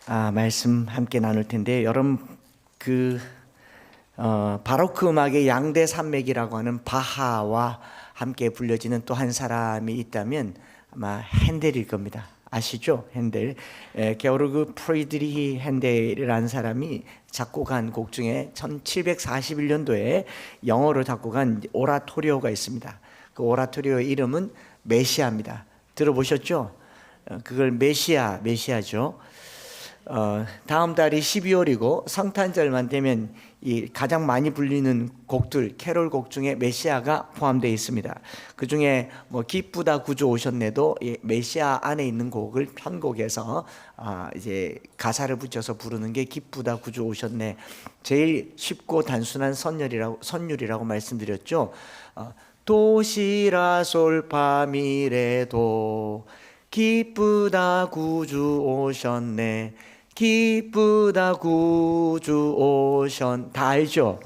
말씀 함께 나눌 텐데, 여러분 바로크 음악의 양대 산맥이라고 하는 바하와 함께 불려지는 또 한 사람이 있다면 아마 핸델일 겁니다. 아시죠? 핸델. 게오르그 프리드리히 핸델이라는 사람이 작곡한 곡 중에 1741년도에 영어로 작곡한 오라토리오가 있습니다. 그 오라토리오의 이름은 메시아입니다. 들어보셨죠? 그걸 메시아죠. 다음 달이 12월이고 성탄절만 되면 이 가장 많이 불리는 곡들, 캐롤곡 중에 메시아가 포함되어 있습니다. 그 중에 뭐 기쁘다 구주 오셨네도 메시아 안에 있는 곡을 편곡해서 이제 가사를 붙여서 부르는 게 기쁘다 구주 오셨네. 제일 쉽고 단순한 선율이라고 말씀드렸죠. 도시라 솔파미레도 기쁘다 구주 오셨네. 기쁘다 구주 오셨. 다 알죠?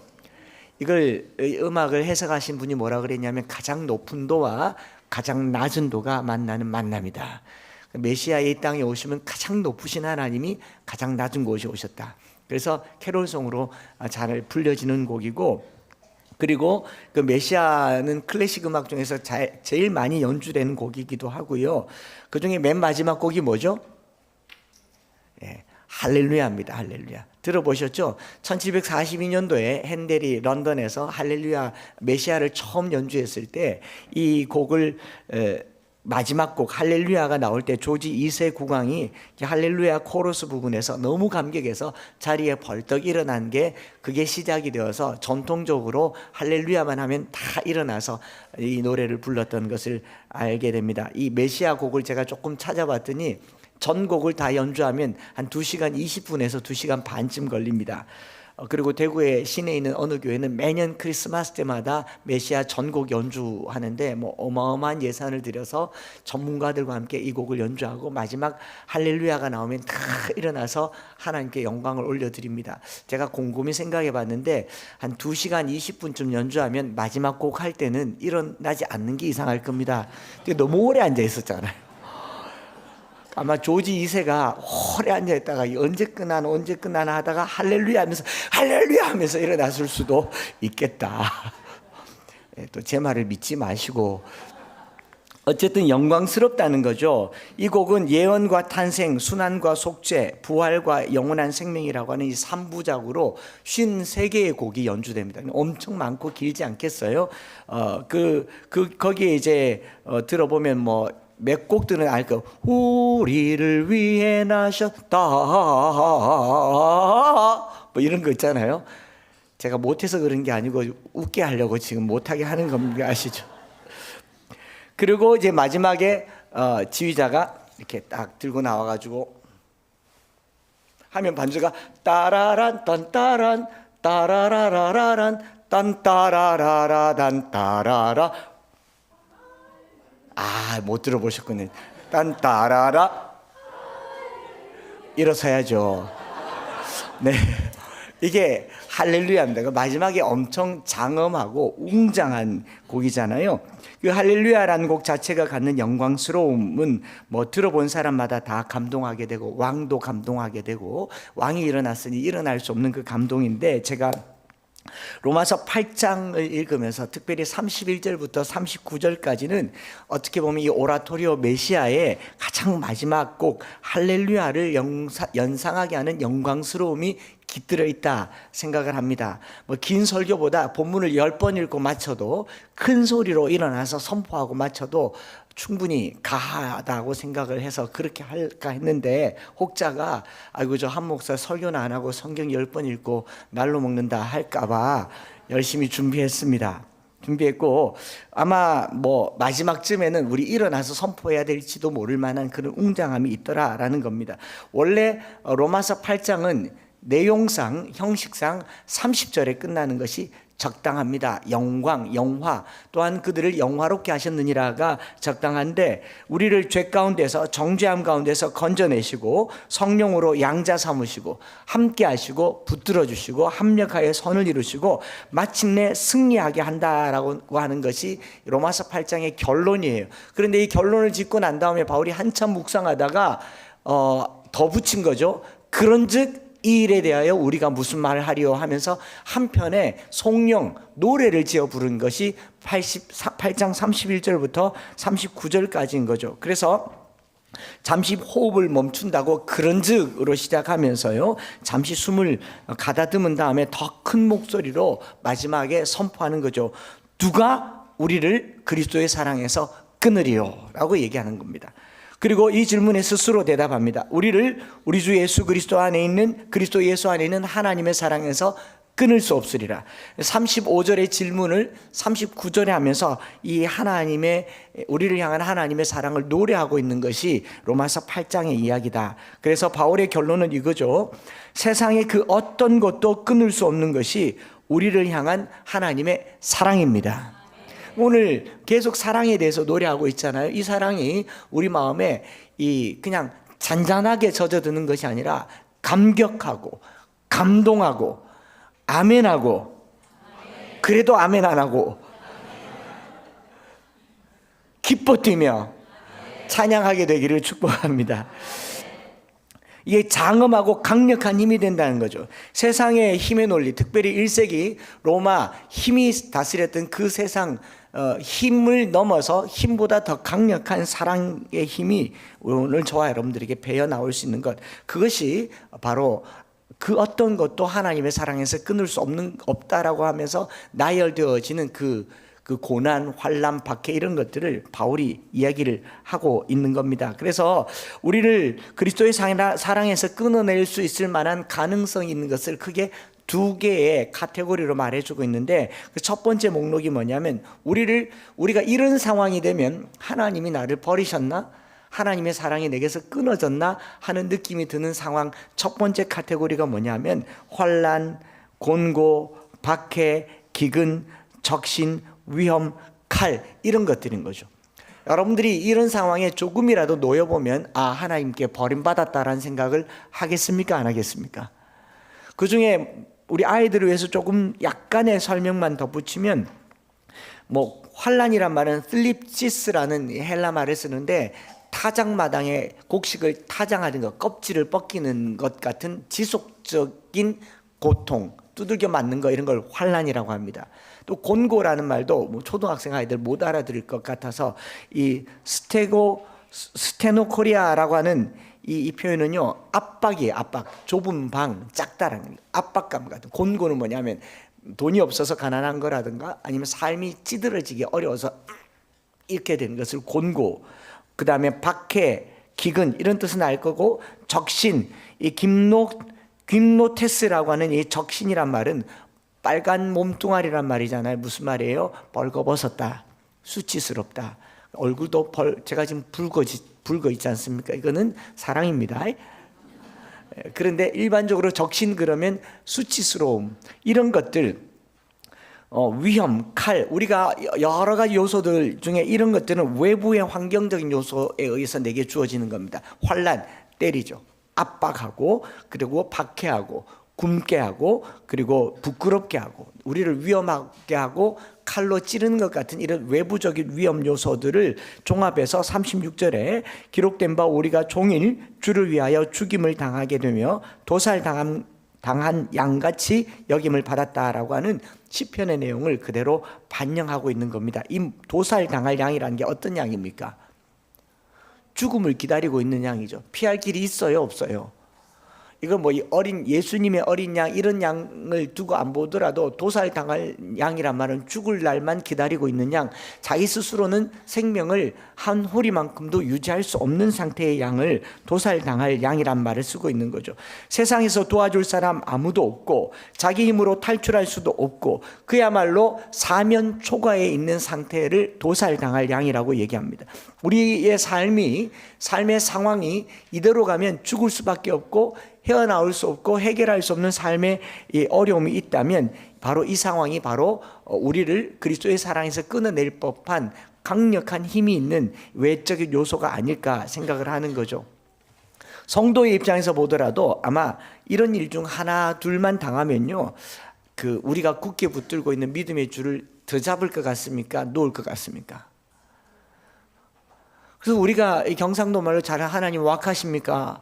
이걸 음악을 해석하신 분이 뭐라 그랬냐면 가장 높은 도와 가장 낮은 도가 만나는 만남이다. 메시아의 이 땅에 오시면 가장 높으신 하나님이 가장 낮은 곳에 오셨다. 그래서 캐롤송으로 잘 불려지는 곡이고, 그리고 그 메시아는 클래식 음악 중에서 제일 많이 연주되는 곡이기도 하고요. 그 중에 맨 마지막 곡이 뭐죠? 할렐루야입니다. 할렐루야. 들어보셨죠? 1742년도에 핸델이 런던에서 할렐루야 메시아를 처음 연주했을 때 이 곡을 마지막 곡 할렐루야가 나올 때 조지 2세 국왕이 할렐루야 코러스 부분에서 너무 감격해서 자리에 벌떡 일어난 게 그게 시작이 되어서 전통적으로 할렐루야만 하면 다 일어나서 이 노래를 불렀던 것을 알게 됩니다. 이 메시아 곡을 제가 조금 찾아봤더니 전곡을 다 연주하면 한 2시간 20분에서 2시간 반쯤 걸립니다. 그리고 대구의 시내에 있는 어느 교회는 매년 크리스마스 때마다 메시아 전곡 연주하는데 뭐 어마어마한 예산을 들여서 전문가들과 함께 이 곡을 연주하고 마지막 할렐루야가 나오면 다 일어나서 하나님께 영광을 올려드립니다. 제가 곰곰이 생각해 봤는데 한 2시간 20분쯤 연주하면 마지막 곡 할 때는 일어나지 않는 게 이상할 겁니다. 너무 오래 앉아 있었잖아요. 아마 조지 2세가 오래 앉아있다가 언제 끝나나 하다가 할렐루야 하면서 일어났을 수도 있겠다. 또 제 말을 믿지 마시고, 어쨌든 영광스럽다는 거죠. 이 곡은 예언과 탄생, 순환과 속죄, 부활과 영원한 생명이라고 하는 이 3부작으로 53개의 곡이 연주됩니다. 엄청 많고 길지 않겠어요? 거기에 이제 들어보면 뭐 몇 곡들은 알 거, 우리를 위해 나셨다 뭐 이런 거 있잖아요. 제가 못해서 그런 게 아니고 웃게 하려고 지금 못하게 하는 겁니다. 아시죠? 그리고 이제 마지막에 지휘자가 이렇게 딱 들고 나와가지고 하면 반주가 따라란 딴따란 따라라라란 딴따라라라 딴따라라. 못 들어보셨군요. 딴따라라. 일어서야죠. 네, 이게 할렐루야입니다. 마지막에 엄청 장엄하고 웅장한 곡이잖아요. 그 할렐루야라는 곡 자체가 갖는 영광스러움은 뭐 들어본 사람마다 다 감동하게 되고, 왕도 감동하게 되고, 왕이 일어났으니 일어날 수 없는 그 감동인데, 제가 로마서 8장을 읽으면서 특별히 31절부터 39절까지는 어떻게 보면 이 오라토리오 메시아의 가장 마지막 곡 할렐루야를 연상하게 하는 영광스러움이 깃들어 있다 생각을 합니다. 뭐 긴 설교보다 본문을 10번 읽고 마쳐도, 큰 소리로 일어나서 선포하고 마쳐도 충분히 가하다고 생각을 해서 그렇게 할까 했는데, 혹자가 아이고 저 한 목사 설교는 안 하고 성경 10번 읽고 날로 먹는다 할까봐 열심히 준비했고, 아마 뭐 마지막쯤에는 우리 일어나서 선포해야 될지도 모를 만한 그런 웅장함이 있더라라는 겁니다. 원래 로마서 8장은 내용상, 형식상 30절에 끝나는 것이 적당합니다. 영광, 영화, 또한 그들을 영화롭게 하셨느니라가 적당한데, 우리를 죄 가운데서, 정죄함 가운데서 건져내시고 성령으로 양자 삼으시고 함께 하시고 붙들어 주시고 합력하여 선을 이루시고 마침내 승리하게 한다라고 하는 것이 로마서 8장의 결론이에요. 그런데 이 결론을 짓고 난 다음에 바울이 한참 묵상하다가 더 붙인 거죠. 그런즉 이 일에 대하여 우리가 무슨 말을 하리요 하면서 한편에 송영 노래를 지어 부른 것이 8장 31절부터 39절까지인 거죠. 그래서 잠시 호흡을 멈춘다고 그런즉으로 시작하면서요, 잠시 숨을 가다듬은 다음에 더 큰 목소리로 마지막에 선포하는 거죠. 누가 우리를 그리스도의 사랑에서 끊으리요? 라고 얘기하는 겁니다. 그리고 이 질문에 스스로 대답합니다. 우리를 우리 주 예수 그리스도 안에 있는, 그리스도 예수 안에 있는 하나님의 사랑에서 끊을 수 없으리라. 35절의 질문을 39절에 하면서 이 하나님의, 우리를 향한 하나님의 사랑을 노래하고 있는 것이 로마서 8장의 이야기다. 그래서 바울의 결론은 이거죠. 세상의 그 어떤 것도 끊을 수 없는 것이 우리를 향한 하나님의 사랑입니다. 오늘 계속 사랑에 대해서 노래하고 있잖아요. 이 사랑이 우리 마음에 그냥 잔잔하게 젖어드는 것이 아니라 감격하고 감동하고 아멘하고, 그래도 아멘 안 하고 기뻐 뛰며 찬양하게 되기를 축복합니다. 이게 장엄하고 강력한 힘이 된다는 거죠. 세상의 힘의 논리, 특별히 1세기 로마 힘이 다스렸던 그 세상 힘을 넘어서 힘보다 더 강력한 사랑의 힘이 오늘 저와 여러분들에게 배어 나올 수 있는 것, 그것이 바로 그 어떤 것도 하나님의 사랑에서 끊을 수 없다라고 하면서 나열되어지는 그 고난, 환난, 박해 이런 것들을 바울이 이야기를 하고 있는 겁니다. 그래서 우리를 그리스도의 사랑에서 끊어낼 수 있을 만한 가능성이 있는 것을 크게 두 개의 카테고리로 말해주고 있는데, 그 첫 번째 목록이 뭐냐면 우리가 이런 상황이 되면 하나님이 나를 버리셨나? 하나님의 사랑이 내게서 끊어졌나 하는 느낌이 드는 상황, 첫 번째 카테고리가 뭐냐면 환난, 곤고, 박해, 기근, 적신, 위험, 칼, 이런 것들인 거죠. 여러분들이 이런 상황에 조금이라도 놓여보면 하나님께 버림받았다라는 생각을 하겠습니까? 안 하겠습니까? 그 중에 우리 아이들을 위해서 조금 약간의 설명만 덧붙이면, 환란이란 말은 슬립시스라는 헬라 말을 쓰는데, 타작마당에 곡식을 타장하는 것, 껍질을 벗기는 것 같은 지속적인 고통, 두들겨 맞는 거, 이런 걸 환란이라고 합니다. 또 곤고라는 말도 초등학생 아이들 못 알아들을 것 같아서 이 스테노코리아라고 하는 이 표현은요, 압박이에요. 압박, 좁은 방, 작다라는 압박감 같은. 곤고는 뭐냐면 돈이 없어서 가난한 거라든가 아니면 삶이 찌들어지기 어려워서 이렇게 되는 것을 곤고, 그 다음에 박해, 기근 이런 뜻은 알 거고, 적신, 이 김노테스라고 하는 이 적신이란 말은 빨간 몸뚱아리란 말이잖아요. 무슨 말이에요? 벌거벗었다, 수치스럽다, 얼굴도 제가 지금 붉어 있지 않습니까? 이거는 사랑입니다. 그런데 일반적으로 적신 그러면 수치스러움, 이런 것들, 위험, 칼, 우리가 여러 가지 요소들 중에 이런 것들은 외부의 환경적인 요소에 의해서 내게 주어지는 겁니다. 환난, 때리죠. 압박하고, 그리고 박해하고, 굶게 하고, 그리고 부끄럽게 하고, 우리를 위험하게 하고 칼로 찌르는 것 같은 이런 외부적인 위험 요소들을 종합해서 36절에 기록된 바 우리가 종일 주를 위하여 죽임을 당하게 되며 도살당한 양같이 여김을 받았다라고 하는 시편의 내용을 그대로 반영하고 있는 겁니다. 이 도살당할 양이라는 게 어떤 양입니까? 죽음을 기다리고 있는 양이죠. 피할 길이 있어요, 없어요? 이거 예수님의 어린 양, 이런 양을 두고 안 보더라도 도살당할 양이란 말은 죽을 날만 기다리고 있는 양, 자기 스스로는 생명을 한 호리만큼도 유지할 수 없는 상태의 양을 도살당할 양이란 말을 쓰고 있는 거죠. 세상에서 도와줄 사람 아무도 없고 자기 힘으로 탈출할 수도 없고 그야말로 사면 초과에 있는 상태를 도살당할 양이라고 얘기합니다. 우리의 삶의 상황이 이대로 가면 죽을 수밖에 없고 헤어나올 수 없고 해결할 수 없는 삶의 어려움이 있다면 바로 이 상황이 바로 우리를 그리스도의 사랑에서 끊어낼 법한 강력한 힘이 있는 외적인 요소가 아닐까 생각을 하는 거죠. 성도의 입장에서 보더라도 아마 이런 일 중 하나 둘만 당하면요, 우리가 굳게 붙들고 있는 믿음의 줄을 더 잡을 것 같습니까? 놓을 것 같습니까? 그래서 우리가 이 경상도 말로 잘 하나님 왁하십니까?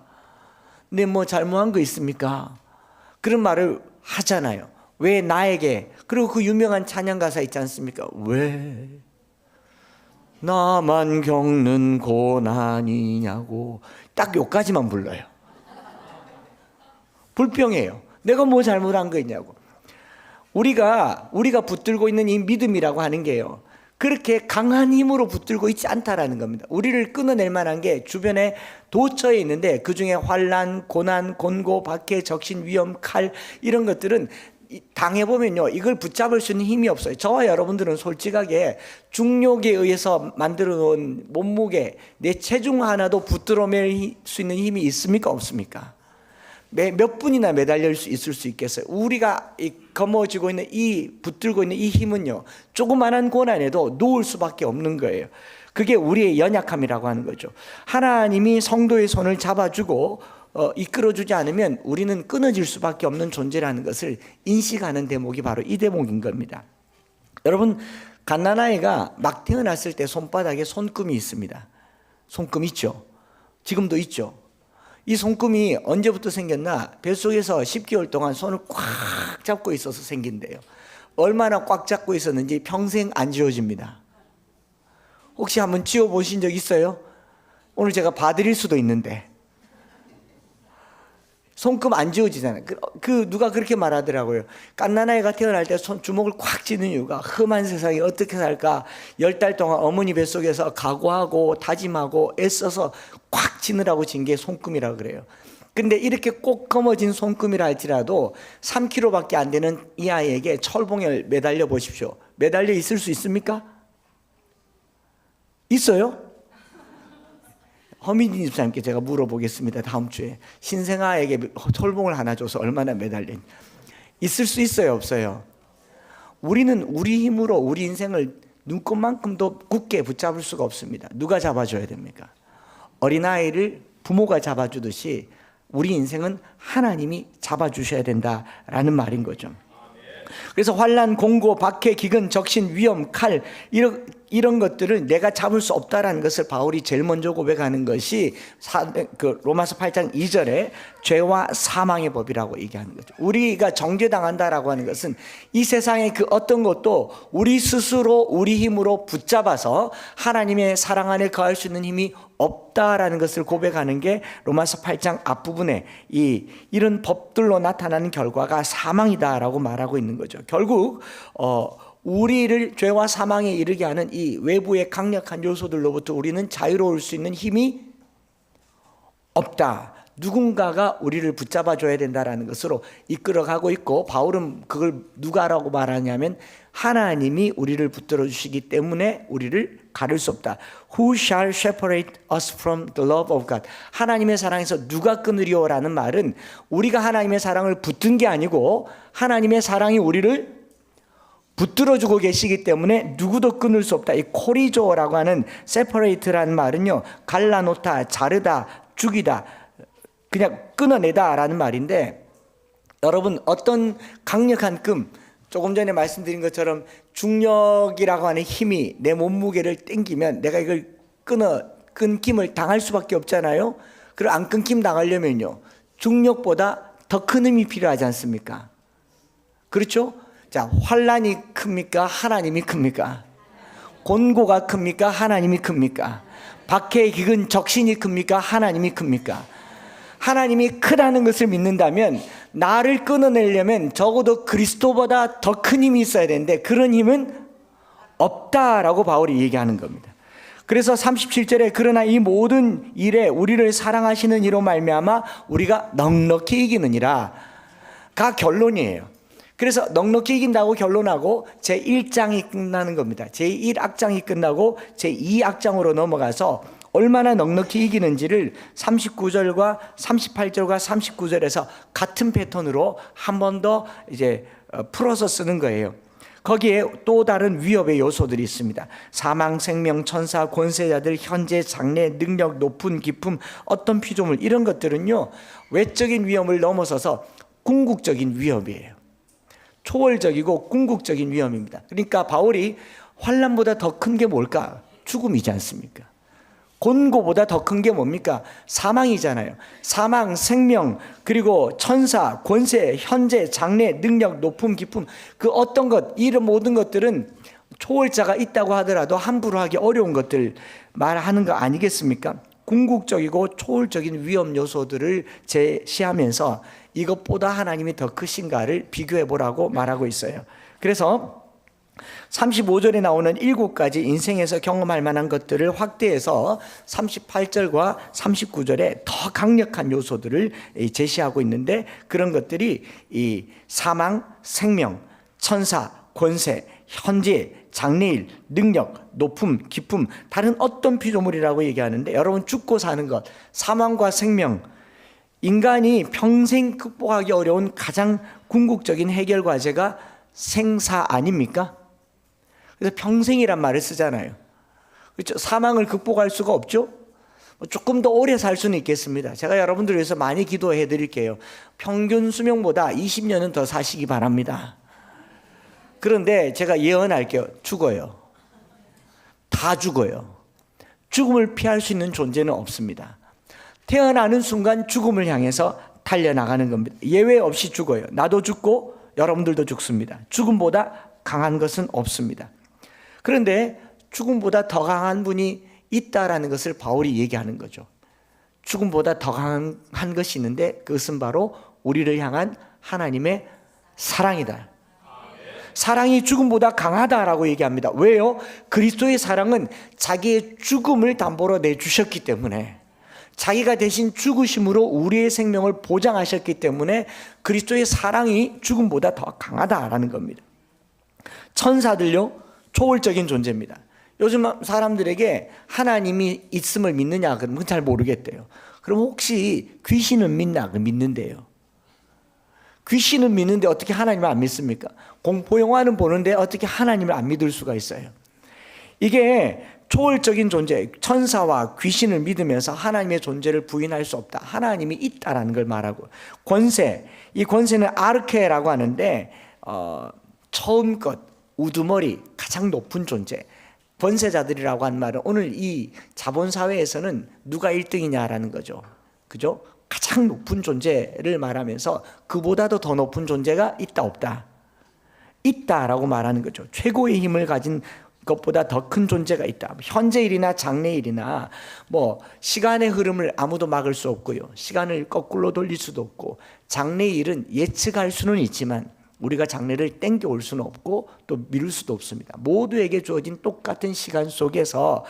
내 뭐 잘못한 거 있습니까? 그런 말을 하잖아요. 왜 나에게? 그리고 그 유명한 찬양 가사 있지 않습니까? 왜 나만 겪는 고난이냐고. 딱 요까지만 불러요. 불평해요. 내가 뭐 잘못한 거 있냐고. 우리가 붙들고 있는 이 믿음이라고 하는 게요, 그렇게 강한 힘으로 붙들고 있지 않다라는 겁니다. 우리를 끊어낼 만한 게 주변에 도처에 있는데, 그중에 환난, 고난, 곤고, 박해, 적신, 위험, 칼, 이런 것들은 당해보면요, 이걸 붙잡을 수 있는 힘이 없어요. 저와 여러분들은 솔직하게 중력에 의해서 만들어 놓은 몸무게, 내 체중 하나도 붙들어낼 수 있는 힘이 있습니까? 없습니까? 몇 분이나 매달릴 수 있을 수 있겠어요? 우리가 거머쥐고 있는 붙들고 있는 이 힘은요, 조그만한 고난에도 놓을 수밖에 없는 거예요. 그게 우리의 연약함이라고 하는 거죠. 하나님이 성도의 손을 잡아주고 이끌어주지 않으면 우리는 끊어질 수밖에 없는 존재라는 것을 인식하는 대목이 바로 이 대목인 겁니다. 여러분, 갓난아이가 막 태어났을 때 손바닥에 손금이 있습니다. 손금 있죠? 지금도 있죠? 이 손금이 언제부터 생겼나? 뱃속에서 10개월 동안 손을 꽉 잡고 있어서 생긴대요. 얼마나 꽉 잡고 있었는지 평생 안 지워집니다. 혹시 한번 지워보신 적 있어요? 오늘 제가 봐드릴 수도 있는데. 손금 안 지워지잖아요. 누가 그렇게 말하더라고요. 갓난아이가 태어날 때 주먹을 꽉 쥐는 이유가, 험한 세상에 어떻게 살까 10달 동안 어머니 뱃속에서 각오하고 다짐하고 애써서 꽉 쥐느라고 진 게 손금이라고 그래요. 근데 이렇게 꼭 검어진 손금이라 할지라도 3kg밖에 안 되는 이 아이에게 철봉에 매달려 보십시오. 매달려 있을 수 있습니까? 있어요? 허민진 집사님께 제가 물어보겠습니다. 다음 주에 신생아에게 철봉을 하나 줘서 얼마나 매달린, 있을 수 있어요? 없어요? 우리는 우리 힘으로 우리 인생을 눈곱만큼도 굳게 붙잡을 수가 없습니다. 누가 잡아줘야 됩니까? 어린아이를 부모가 잡아주듯이 우리 인생은 하나님이 잡아주셔야 된다라는 말인 거죠. 그래서 환난, 공고, 박해, 기근, 적신, 위험, 칼, 이런 것들을 내가 잡을 수 없다라는 것을 바울이 제일 먼저 고백하는 것이 로마서 8장 2절에 죄와 사망의 법이라고 얘기하는 거죠. 우리가 정죄당한다라고 하는 것은 이 세상의 그 어떤 것도 우리 스스로 우리 힘으로 붙잡아서 하나님의 사랑 안에 거할 수 있는 힘이 없다라는 것을 고백하는 게 로마서 8장 앞부분에 이런 법들로 나타나는 결과가 사망이다라고 말하고 있는 거죠. 결국 우리를 죄와 사망에 이르게 하는 이 외부의 강력한 요소들로부터 우리는 자유로울 수 있는 힘이 없다. 누군가가 우리를 붙잡아 줘야 된다라는 것으로 이끌어가고 있고, 바울은 그걸 누가라고 말하냐면 하나님이 우리를 붙들어 주시기 때문에 우리를 가릴 수 없다. Who shall separate us from the love of God? 하나님의 사랑에서 누가 끊으리오라는 말은 우리가 하나님의 사랑을 붙든 게 아니고 하나님의 사랑이 우리를 붙들어주고 계시기 때문에 누구도 끊을 수 없다. 이 코리조라고 하는 separate라는 말은요, 갈라놓다, 자르다, 죽이다, 그냥 끊어내다 라는 말인데, 여러분, 어떤 강력한 금, 조금 전에 말씀드린 것처럼 중력이라고 하는 힘이 내 몸무게를 땡기면 내가 이걸 끊김을 당할 수밖에 없잖아요. 그리고 안 끊김 당하려면요, 중력보다 더 큰 힘이 필요하지 않습니까? 그렇죠? 자, 환난이 큽니까? 하나님이 큽니까? 곤고가 큽니까? 하나님이 큽니까? 박해, 기근, 적신이 큽니까? 하나님이 큽니까? 하나님이 크다는 것을 믿는다면 나를 끊어내려면 적어도 그리스도보다 더 큰 힘이 있어야 되는데 그런 힘은 없다라고 바울이 얘기하는 겁니다. 그래서 37절에 그러나 이 모든 일에 우리를 사랑하시는 이로 말미암아 우리가 넉넉히 이기느니라 가 결론이에요. 그래서 넉넉히 이긴다고 결론하고 제1장이 끝나는 겁니다. 제1악장이 끝나고 제2악장으로 넘어가서 얼마나 넉넉히 이기는지를 39절과 38절과 39절에서 같은 패턴으로 한 번 더 이제 풀어서 쓰는 거예요. 거기에 또 다른 위협의 요소들이 있습니다. 사망, 생명, 천사, 권세자들, 현재, 장래, 능력, 높은, 깊음, 어떤 피조물, 이런 것들은요, 외적인 위험을 넘어서서 궁극적인 위협이에요. 초월적이고 궁극적인 위험입니다. 그러니까 바울이 환난보다 더 큰 게 뭘까? 죽음이지 않습니까? 곤고보다 더 큰 게 뭡니까? 사망이잖아요. 사망, 생명, 그리고 천사, 권세, 현재, 장래, 능력, 높음, 깊음, 그 어떤 것, 이런 모든 것들은 초월자가 있다고 하더라도 함부로 하기 어려운 것들 말하는 거 아니겠습니까? 궁극적이고 초월적인 위험 요소들을 제시하면서 이것보다 하나님이 더 크신가를 비교해 보라고 말하고 있어요. 그래서 35절에 나오는 7가지 인생에서 경험할 만한 것들을 확대해서 38절과 39절에 더 강력한 요소들을 제시하고 있는데, 그런 것들이 이 사망, 생명, 천사, 권세, 현재, 장래일, 능력, 높음, 깊음, 다른 어떤 피조물이라고 얘기하는데, 여러분 죽고 사는 것, 사망과 생명, 인간이 평생 극복하기 어려운 가장 궁극적인 해결 과제가 생사 아닙니까? 그래서 평생이란 말을 쓰잖아요. 그렇죠? 사망을 극복할 수가 없죠. 조금 더 오래 살 수는 있겠습니다. 제가 여러분들 위해서 많이 기도해 드릴게요. 평균 수명보다 20년은 더 사시기 바랍니다. 그런데 제가 예언할게요. 죽어요. 다 죽어요. 죽음을 피할 수 있는 존재는 없습니다. 태어나는 순간 죽음을 향해서 달려나가는 겁니다. 예외 없이 죽어요. 나도 죽고 여러분들도 죽습니다. 죽음보다 강한 것은 없습니다. 그런데 죽음보다 더 강한 분이 있다라는 것을 바울이 얘기하는 거죠. 죽음보다 더 강한 것이 있는데, 그것은 바로 우리를 향한 하나님의 사랑이다. 사랑이 죽음보다 강하다라고 얘기합니다. 왜요? 그리스도의 사랑은 자기의 죽음을 담보로 내주셨기 때문에, 자기가 대신 죽으심으로 우리의 생명을 보장하셨기 때문에 그리스도의 사랑이 죽음보다 더 강하다라는 겁니다. 천사들요, 초월적인 존재입니다. 요즘 사람들에게 하나님이 있음을 믿느냐 그러면 잘 모르겠대요. 그럼 혹시 귀신은 믿나? 믿는데요. 귀신은 믿는데 어떻게 하나님을 안 믿습니까? 공포영화는 보는데 어떻게 하나님을 안 믿을 수가 있어요? 이게 초월적인 존재, 천사와 귀신을 믿으면서 하나님의 존재를 부인할 수 없다. 하나님이 있다라는 걸 말하고, 권세, 이 권세는 아르케라고 하는데 처음껏 우두머리, 가장 높은 존재, 권세자들이라고 한 말은 오늘 이 자본사회에서는 누가 1등이냐라는 거죠. 그죠? 가장 높은 존재를 말하면서 그보다도 더 높은 존재가 있다 없다? 있다라고 말하는 거죠. 최고의 힘을 가진 것보다 더 큰 존재가 있다. 현재일이나 장래일이나 시간의 흐름을 아무도 막을 수 없고요. 시간을 거꾸로 돌릴 수도 없고, 장래일은 예측할 수는 있지만 우리가 장래를 땡겨올 수는 없고 또 미룰 수도 없습니다. 모두에게 주어진 똑같은 시간 속에서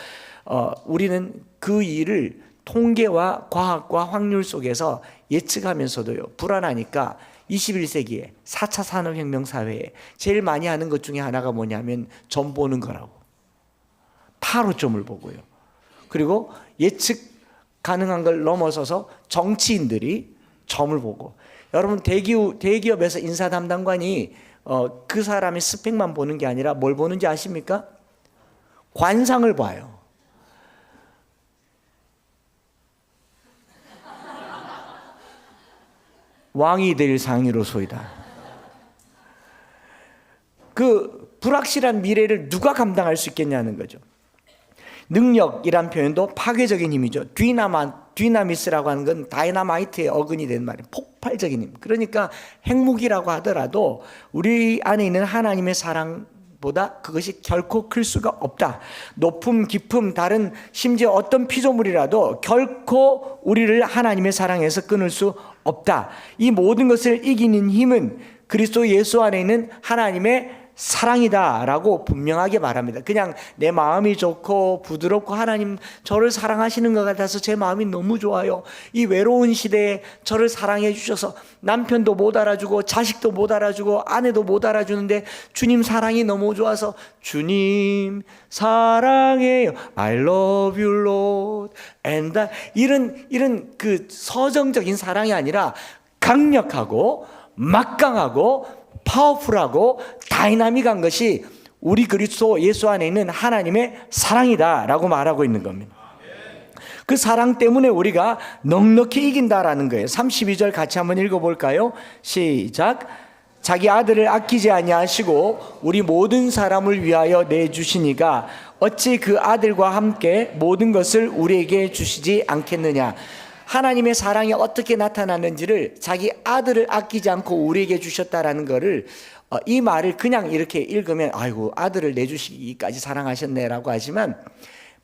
우리는 그 일을 통계와 과학과 확률 속에서 예측하면서도요, 불안하니까 21세기에 4차 산업혁명 사회에 제일 많이 하는 것 중에 하나가 뭐냐면 점 보는 거라고. 타로점을 보고요. 그리고 예측 가능한 걸 넘어서서 정치인들이 점을 보고, 여러분 대기업에서 인사 담당관이 그 사람의 스펙만 보는 게 아니라 뭘 보는지 아십니까? 관상을 봐요. 왕이 될 상이로소이다. 그 불확실한 미래를 누가 감당할 수 있겠냐는 거죠. 능력이란 표현도 파괴적인 힘이죠. 디나미스라고 하는 건 다이나마이트의 어근이 된 말이에요. 폭발적인 힘. 그러니까 핵무기라고 하더라도 우리 안에 있는 하나님의 사랑보다 그것이 결코 클 수가 없다. 높음, 깊음, 다른 심지어 어떤 피조물이라도 결코 우리를 하나님의 사랑에서 끊을 수 없다. 이 모든 것을 이기는 힘은 그리스도 예수 안에 있는 하나님의 사랑이다라고 분명하게 말합니다. 그냥 내 마음이 좋고 부드럽고 하나님 저를 사랑하시는 것 같아서 제 마음이 너무 좋아요. 이 외로운 시대에 저를 사랑해 주셔서 남편도 못 알아주고 자식도 못 알아주고 아내도 못 알아주는데 주님 사랑이 너무 좋아서 주님 사랑해요. I love you Lord. And 이런 그 서정적인 사랑이 아니라 강력하고 막강하고 파워풀하고 다이나믹한 것이 우리 그리스도 예수 안에 있는 하나님의 사랑이다라고 말하고 있는 겁니다. 그 사랑 때문에 우리가 넉넉히 이긴다라는 거예요. 32절 같이 한번 읽어볼까요? 시작. 자기 아들을 아끼지 아니하시고 우리 모든 사람을 위하여 내주시니가 어찌 그 아들과 함께 모든 것을 우리에게 주시지 않겠느냐. 하나님의 사랑이 어떻게 나타났는지를 자기 아들을 아끼지 않고 우리에게 주셨다라는 것을 이 말을 그냥 이렇게 읽으면 아이고 아들을 내주시기까지 사랑하셨네라고 하지만,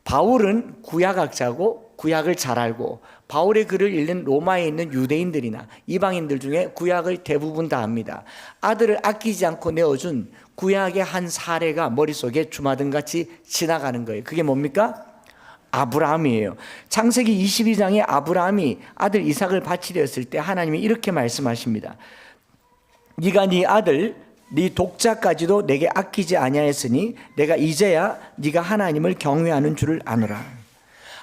바울은 구약학자고 구약을 잘 알고 바울의 글을 읽는 로마에 있는 유대인들이나 이방인들 중에 구약을 대부분 다 압니다. 아들을 아끼지 않고 내어준 구약의 한 사례가 머릿속에 주마등같이 지나가는 거예요. 그게 뭡니까? 아브라함이에요. 창세기 22장에 아브라함이 아들 이삭을 바치려했을 때 하나님이 이렇게 말씀하십니다. 네가 네 아들 네 독자까지도 내게 아끼지 아니하였으니 내가 이제야 네가 하나님을 경외하는 줄을 아노라.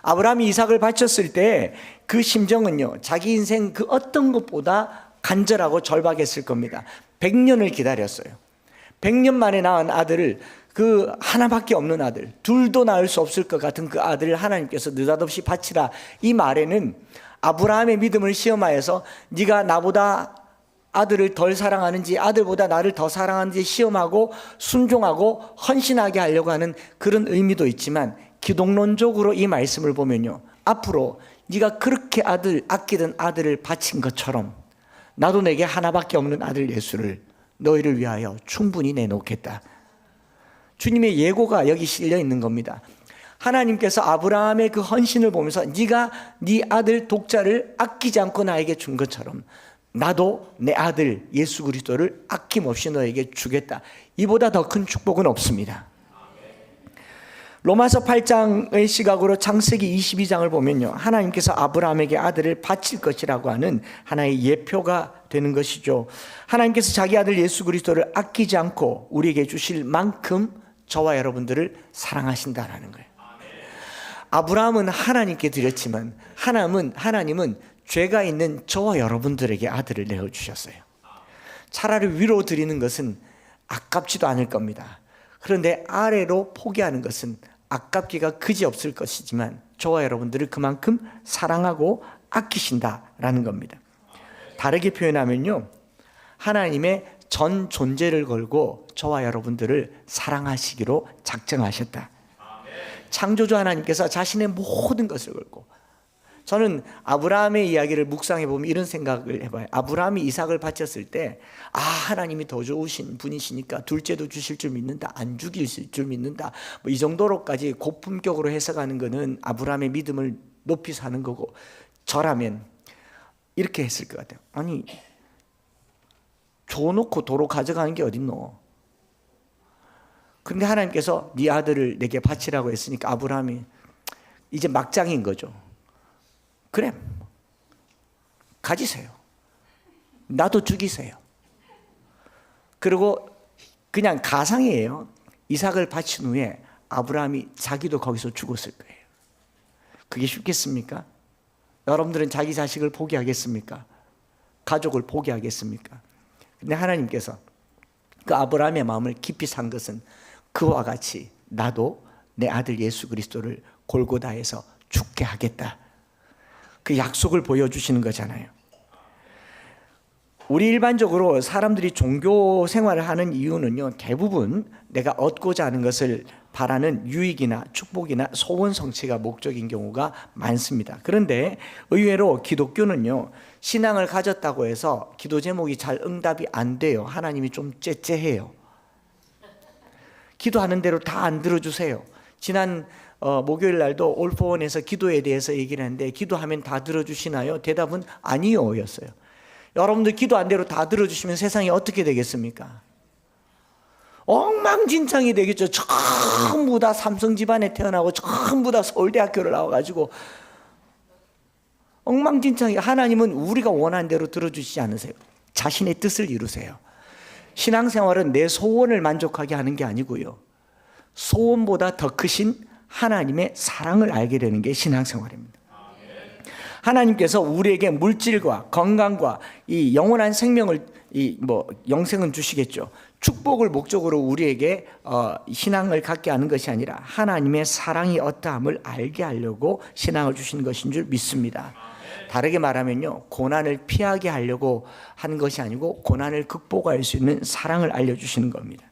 아브라함이 이삭을 바쳤을 때 그 심정은요, 자기 인생 그 어떤 것보다 간절하고 절박했을 겁니다. 100년을 기다렸어요. 100년 만에 낳은 아들을, 그 하나밖에 없는 아들, 둘도 낳을 수 없을 것 같은 그 아들을 하나님께서 느닷없이 바치라. 이 말에는 아브라함의 믿음을 시험하여서 네가 나보다 아들을 덜 사랑하는지 아들보다 나를 더 사랑하는지 시험하고 순종하고 헌신하게 하려고 하는 그런 의미도 있지만, 기독론적으로 이 말씀을 보면요, 앞으로 네가 그렇게 아끼던 아들을 바친 것처럼 나도 내게 하나밖에 없는 아들 예수를 너희를 위하여 충분히 내놓겠다. 주님의 예고가 여기 실려 있는 겁니다. 하나님께서 아브라함의 그 헌신을 보면서 네가 네 아들 독자를 아끼지 않고 나에게 준 것처럼 나도 내 아들 예수 그리스도를 아낌없이 너에게 주겠다. 이보다 더 큰 축복은 없습니다. 로마서 8장의 시각으로 창세기 22장을 보면요, 하나님께서 아브라함에게 아들을 바칠 것이라고 하는 하나의 예표가 되는 것이죠. 하나님께서 자기 아들 예수 그리스도를 아끼지 않고 우리에게 주실 만큼 저와 여러분들을 사랑하신다라는 거예요. 아브라함은 하나님께 드렸지만 하나님은 죄가 있는 저와 여러분들에게 아들을 내어주셨어요. 차라리 위로 드리는 것은 아깝지도 않을 겁니다. 그런데 아래로 포기하는 것은 아깝기가 그지없을 것이지만 저와 여러분들을 그만큼 사랑하고 아끼신다라는 겁니다. 다르게 표현하면요, 하나님의 전 존재를 걸고 저와 여러분들을 사랑하시기로 작정하셨다. 창조주 하나님께서 자신의 모든 것을 걸고, 저는 아브라함의 이야기를 묵상해 보면 이런 생각을 해봐요. 아브라함이 이삭을 바쳤을 때 하나님이 더 좋으신 분이시니까 둘째도 주실 줄 믿는다, 안 죽일 줄 믿는다, 이 정도로까지 고품격으로 해석하는 것은 아브라함의 믿음을 높이 사는 거고, 저라면 이렇게 했을 것 같아요. 아니, 줘놓고 도로 가져가는 게 어딨노? 그런데 하나님께서 네 아들을 내게 바치라고 했으니까 아브라함이 이제 막장인 거죠. 그래, 가지세요. 나도 죽이세요. 그리고 그냥 가상이에요. 이삭을 바친 후에 아브라함이 자기도 거기서 죽었을 거예요. 그게 쉽겠습니까? 여러분들은 자기 자식을 포기하겠습니까? 가족을 포기하겠습니까? 근데 하나님께서 그 아브라함의 마음을 깊이 산 것은 그와 같이 나도 내 아들 예수 그리스도를 골고다에서 죽게 하겠다, 그 약속을 보여주시는 거잖아요. 우리 일반적으로 사람들이 종교 생활을 하는 이유는요, 대부분 내가 얻고자 하는 것을 바라는 유익이나 축복이나 소원 성취가 목적인 경우가 많습니다. 그런데 의외로 기독교는요, 신앙을 가졌다고 해서 기도 제목이 잘 응답이 안 돼요. 하나님이 좀 째째해요. 기도하는 대로 다 안 들어주세요. 지난 목요일 날도 올포원에서 기도에 대해서 얘기를 했는데, 기도하면 다 들어주시나요? 대답은 아니요 였어요. 여러분들 기도 안 대로 다 들어주시면 세상이 어떻게 되겠습니까? 엉망진창이 되겠죠. 전부 다 삼성 집안에 태어나고 전부 다 서울대학교를 나와가지고 엉망진창이. 하나님은 우리가 원하는 대로 들어주시지 않으세요. 자신의 뜻을 이루세요. 신앙생활은 내 소원을 만족하게 하는 게 아니고요, 소원보다 더 크신 하나님의 사랑을 알게 되는 게 신앙생활입니다. 하나님께서 우리에게 물질과 건강과 이 영원한 생명을, 영생은 주시겠죠. 축복을 목적으로 우리에게 신앙을 갖게 하는 것이 아니라 하나님의 사랑이 어떠함을 알게 하려고 신앙을 주신 것인 줄 믿습니다. 다르게 말하면요, 고난을 피하게 하려고 하는 것이 아니고 고난을 극복할 수 있는 사랑을 알려주시는 겁니다.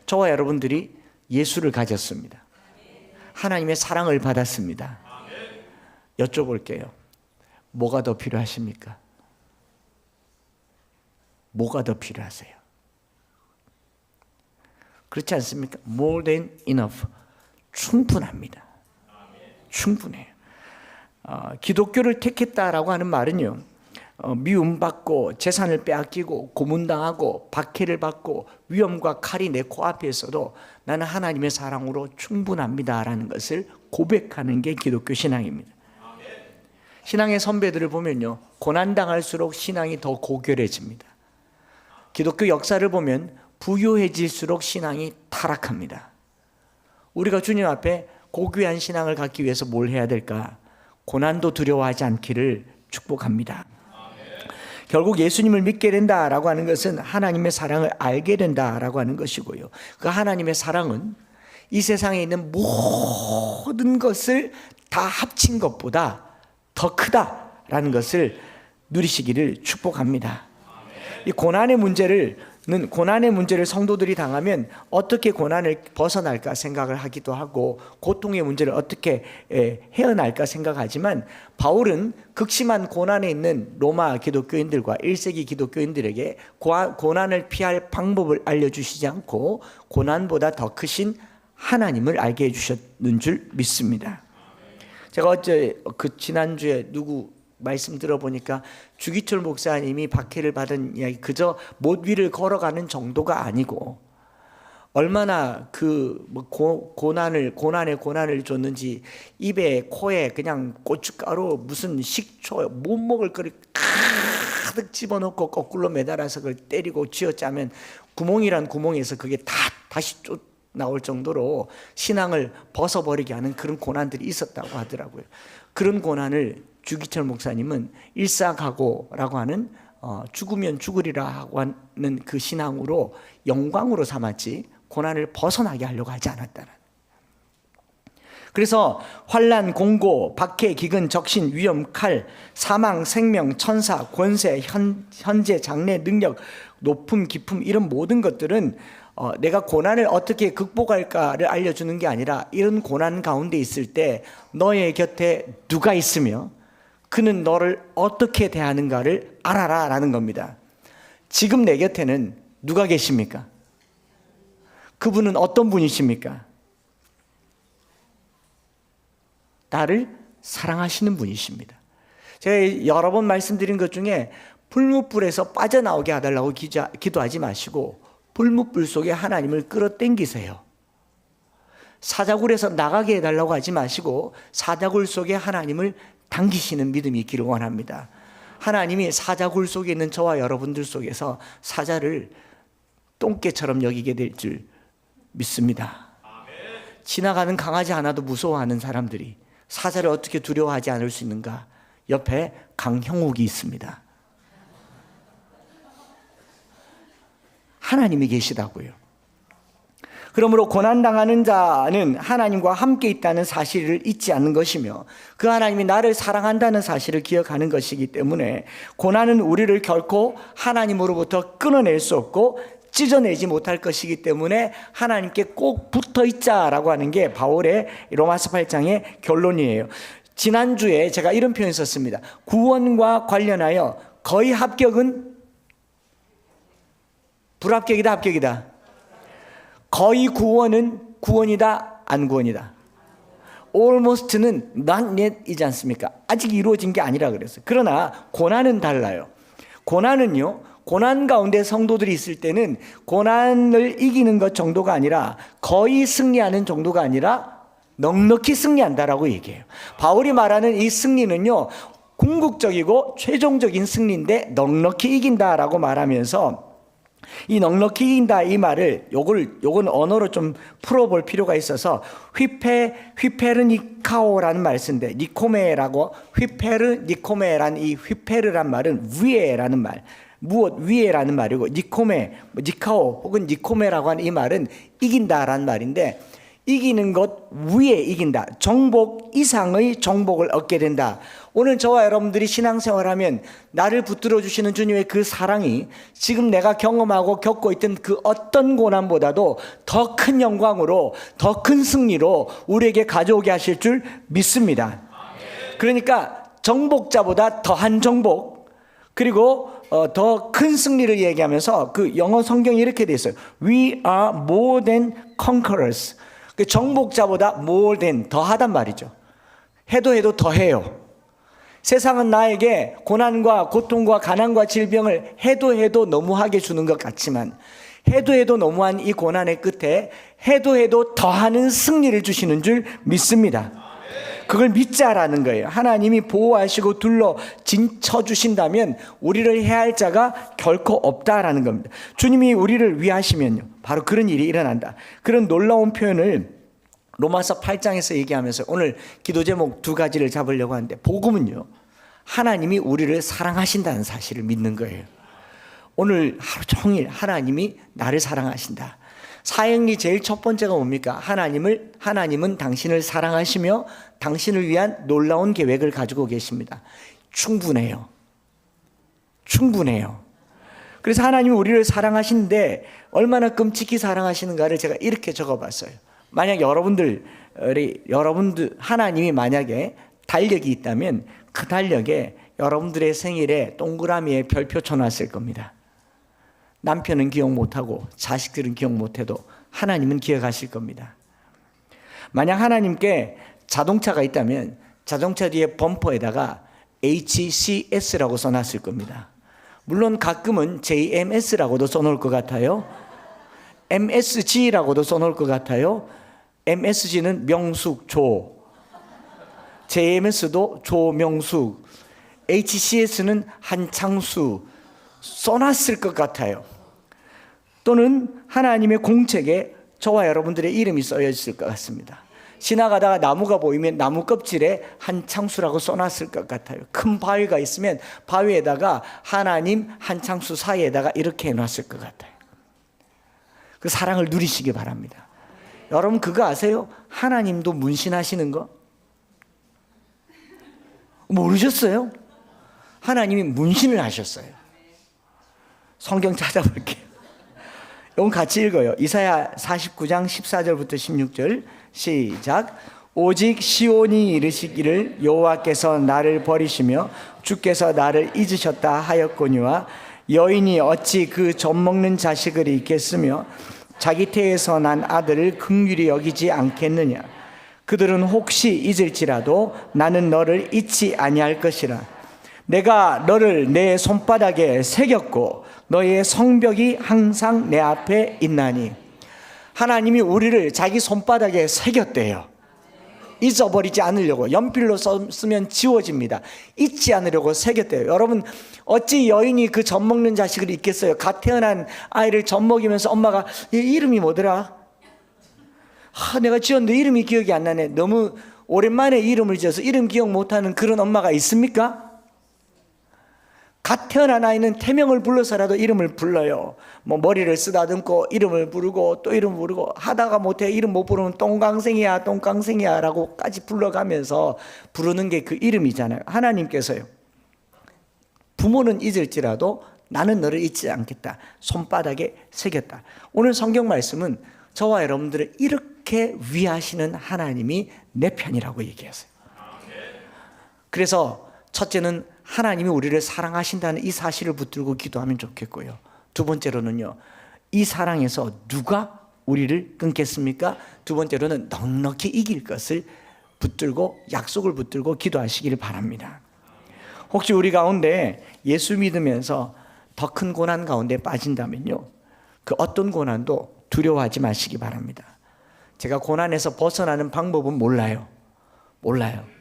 저와 여러분들이 예수를 가졌습니다. 하나님의 사랑을 받았습니다. 여쭤볼게요. 뭐가 더 필요하십니까? 뭐가 더 필요하세요? 그렇지 않습니까? More than enough. 충분합니다. 충분해요. 기독교를 택했다라고 하는 말은요, 미움받고 재산을 빼앗기고 고문당하고 박해를 받고 위험과 칼이 내 코앞에 있어도 나는 하나님의 사랑으로 충분합니다라는 것을 고백하는 게 기독교 신앙입니다. 신앙의 선배들을 보면요, 고난당할수록 신앙이 더 고결해집니다. 기독교 역사를 보면 부유해질수록 신앙이 타락합니다. 우리가 주님 앞에 고귀한 신앙을 갖기 위해서 뭘 해야 될까? 고난도 두려워하지 않기를 축복합니다. 결국 예수님을 믿게 된다라고 하는 것은 하나님의 사랑을 알게 된다라고 하는 것이고요. 그 하나님의 사랑은 이 세상에 있는 모든 것을 다 합친 것보다 더 크다라는 것을 누리시기를 축복합니다. 이 고난의 문제를 성도들이 당하면 어떻게 고난을 벗어날까 생각을 하기도 하고 고통의 문제를 어떻게 헤어날까 생각하지만 바울은 극심한 고난에 있는 로마 기독교인들과 1세기 기독교인들에게 고난을 피할 방법을 알려주시지 않고 고난보다 더 크신 하나님을 알게 해주셨는 줄 믿습니다. 제가 어제 지난주에 누구 말씀 들어보니까 주기철 목사님이 박해를 받은 이야기, 그저 못 위를 걸어가는 정도가 아니고 얼마나 고난을 줬는지 입에 코에 그냥 고춧가루 무슨 식초 못 먹을 거를 가득 집어넣고 거꾸로 매달아서 그걸 때리고 쥐어짜면 구멍이란 구멍에서 그게 다시 나올 정도로 신앙을 벗어버리게 하는 그런 고난들이 있었다고 하더라고요. 그런 고난을 주기철 목사님은 일사각오라고 하는 죽으면 죽으리라 하고 하는 그 신앙으로 영광으로 삼았지 고난을 벗어나게 하려고 하지 않았다는. 그래서 환난, 공고, 박해, 기근, 적신, 위험, 칼, 사망, 생명, 천사, 권세, 현재, 장래, 능력, 높음, 깊음 이런 모든 것들은 내가 고난을 어떻게 극복할까를 알려주는 게 아니라 이런 고난 가운데 있을 때 너의 곁에 누가 있으며 그는 너를 어떻게 대하는가를 알아라 라는 겁니다. 지금 내 곁에는 누가 계십니까? 그분은 어떤 분이십니까? 나를 사랑하시는 분이십니다. 제가 여러 번 말씀드린 것 중에 불못불에서 빠져나오게 해달라고 기도하지 마시고 불못불 속에 하나님을 끌어당기세요. 사자굴에서 나가게 해달라고 하지 마시고 사자굴 속에 하나님을 당기시는 믿음이 있기를 원합니다. 하나님이 사자굴 속에 있는 저와 여러분들 속에서 사자를 똥개처럼 여기게 될 줄 믿습니다. 지나가는 강아지 하나도 무서워하는 사람들이 사자를 어떻게 두려워하지 않을 수 있는가? 옆에 강형욱이 있습니다. 하나님이 계시다고요. 그러므로 고난당하는 자는 하나님과 함께 있다는 사실을 잊지 않는 것이며 그 하나님이 나를 사랑한다는 사실을 기억하는 것이기 때문에 고난은 우리를 결코 하나님으로부터 끊어낼 수 없고 찢어내지 못할 것이기 때문에 하나님께 꼭 붙어 있자라고 하는 게 바울의 로마서 8장의 결론이에요. 지난주에 제가 이런 표현 썼습니다. 구원과 관련하여 거의 합격은 불합격이다, 합격이다. 거의 구원은 구원이다, 안 구원이다. Almost는 not yet이지 않습니까? 아직 이루어진 게 아니라 그랬어요. 그러나 고난은 달라요. 고난은요, 고난 가운데 성도들이 있을 때는 고난을 이기는 것 정도가 아니라 거의 승리하는 정도가 아니라 넉넉히 승리한다라고 얘기해요. 바울이 말하는 이 승리는요, 궁극적이고 최종적인 승리인데 넉넉히 이긴다라고 말하면서 이 넉넉히 이긴다 이 말을 요건 언어로 좀 풀어볼 필요가 있어서 휘페르니카오라는 말 쓰는데 니코메라고 휘페르니코메란 이 휘페르란 말은 위에라는 말 무엇 위에라는 말이고 니코메 니카오 혹은 니코메라고 하는 이 말은 이긴다라는 말인데 이기는 것 위에 이긴다. 정복 이상의 정복을 얻게 된다. 오늘 저와 여러분들이 신앙생활하면 나를 붙들어 주시는 주님의 그 사랑이 지금 내가 경험하고 겪고 있던 그 어떤 고난보다도 더 큰 영광으로, 더 큰 승리로 우리에게 가져오게 하실 줄 믿습니다. 그러니까 정복자보다 더한 정복, 그리고 더 큰 승리를 얘기하면서 그 영어 성경이 이렇게 돼 있어요. We are more than conquerors. 그 정복자보다 more than, 더하단 말이죠. 해도 더해요. 세상은 나에게 고난과 고통과 가난과 질병을 해도 너무하게 주는 것 같지만, 해도 너무한 이 고난의 끝에 해도 더하는 승리를 주시는 줄 믿습니다. 그걸 믿자라는 거예요. 하나님이 보호하시고 둘러 진쳐 주신다면 우리를 해할 자가 결코 없다라는 겁니다. 주님이 우리를 위하시면요, 바로 그런 일이 일어난다. 그런 놀라운 표현을 로마서 8장에서 얘기하면서 오늘 기도 제목 두 가지를 잡으려고 하는데, 복음은요, 하나님이 우리를 사랑하신다는 사실을 믿는 거예요. 오늘 하루 종일 하나님이 나를 사랑하신다. 사형리 제일 첫 번째가 뭡니까? 하나님은 당신을 사랑하시며 당신을 위한 놀라운 계획을 가지고 계십니다. 충분해요. 그래서 하나님이 우리를 사랑하시는데 얼마나 끔찍히 사랑하시는가를 제가 이렇게 적어봤어요. 만약 여러분들 하나님이 만약에 달력이 있다면 그 달력에 여러분들의 생일에 동그라미에 별표 쳐놨을 겁니다. 남편은 기억 못하고 자식들은 기억 못해도 하나님은 기억하실 겁니다. 만약 하나님께 자동차가 있다면 자동차 뒤에 범퍼에다가 HCS라고 써놨을 겁니다. 물론 가끔은 JMS라고도 써놓을 것 같아요. MSG라고도 써놓을 것 같아요. MSG는 명숙, 조. JMS도 조명숙. HCS는 한창수. 써놨을 것 같아요. 또는 하나님의 공책에 저와 여러분들의 이름이 써져 있을 것 같습니다. 지나가다가 나무가 보이면 나무 껍질에 한창수라고 써놨을 것 같아요. 큰 바위가 있으면 바위에다가 하나님 한창수 사이에다가 이렇게 해놨을 것 같아요. 그 사랑을 누리시기 바랍니다. 여러분 그거 아세요? 하나님도 문신하시는 거? 모르셨어요? 하나님이 문신을 하셨어요. 성경 찾아볼게요. 이건 같이 읽어요. 이사야 49장 14절부터 16절 시작. 오직 시온이 이르시기를 여호와께서 나를 버리시며 주께서 나를 잊으셨다 하였거니와 여인이 어찌 그 젖먹는 자식을 잊겠으며 자기 태에서 난 아들을 긍휼히 여기지 않겠느냐. 그들은 혹시 잊을지라도 나는 너를 잊지 아니할 것이라. 내가 너를 내 손바닥에 새겼고 너의 성벽이 항상 내 앞에 있나니. 하나님이 우리를 자기 손바닥에 새겼대요. 잊어버리지 않으려고. 연필로 쓰면 지워집니다. 잊지 않으려고 새겼대요. 여러분 어찌 여인이 그 젖먹는 자식을 잊겠어요? 갓 태어난 아이를 젖먹이면서 엄마가 얘 이름이 뭐더라? 내가 지었는데 이름이 기억이 안 나네. 너무 오랜만에 이름을 지어서 이름 기억 못하는 그런 엄마가 있습니까? 갓 태어난 아이는 태명을 불러서라도 이름을 불러요. 뭐 머리를 쓰다듬고 이름을 부르고 또 이름 부르고, 하다가 못해 이름 못 부르면 똥강생이야 라고까지 불러가면서 부르는 게 그 이름이잖아요. 하나님께서요, 부모는 잊을지라도 나는 너를 잊지 않겠다. 손바닥에 새겼다. 오늘 성경 말씀은 저와 여러분들을 이렇게 위하시는 하나님이 내 편이라고 얘기했어요. 그래서 첫째는 하나님이 우리를 사랑하신다는 이 사실을 붙들고 기도하면 좋겠고요. 두 번째로는요, 이 사랑에서 누가 우리를 끊겠습니까? 두 번째로는 넉넉히 이길 것을 붙들고, 약속을 붙들고 기도하시기를 바랍니다. 혹시 우리 가운데 예수 믿으면서 더 큰 고난 가운데 빠진다면요, 그 어떤 고난도 두려워하지 마시기 바랍니다. 제가 고난에서 벗어나는 방법은 몰라요.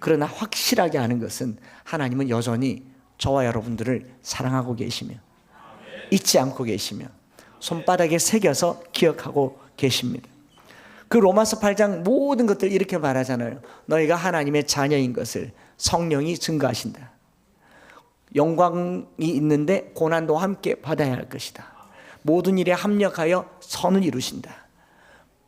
그러나 확실하게 아는 것은 하나님은 여전히 저와 여러분들을 사랑하고 계시며 잊지 않고 계시며 손바닥에 새겨서 기억하고 계십니다. 그 로마서 8장 모든 것들 이렇게 말하잖아요. 너희가 하나님의 자녀인 것을 성령이 증거하신다. 영광이 있는데 고난도 함께 받아야 할 것이다. 모든 일에 합력하여 선을 이루신다.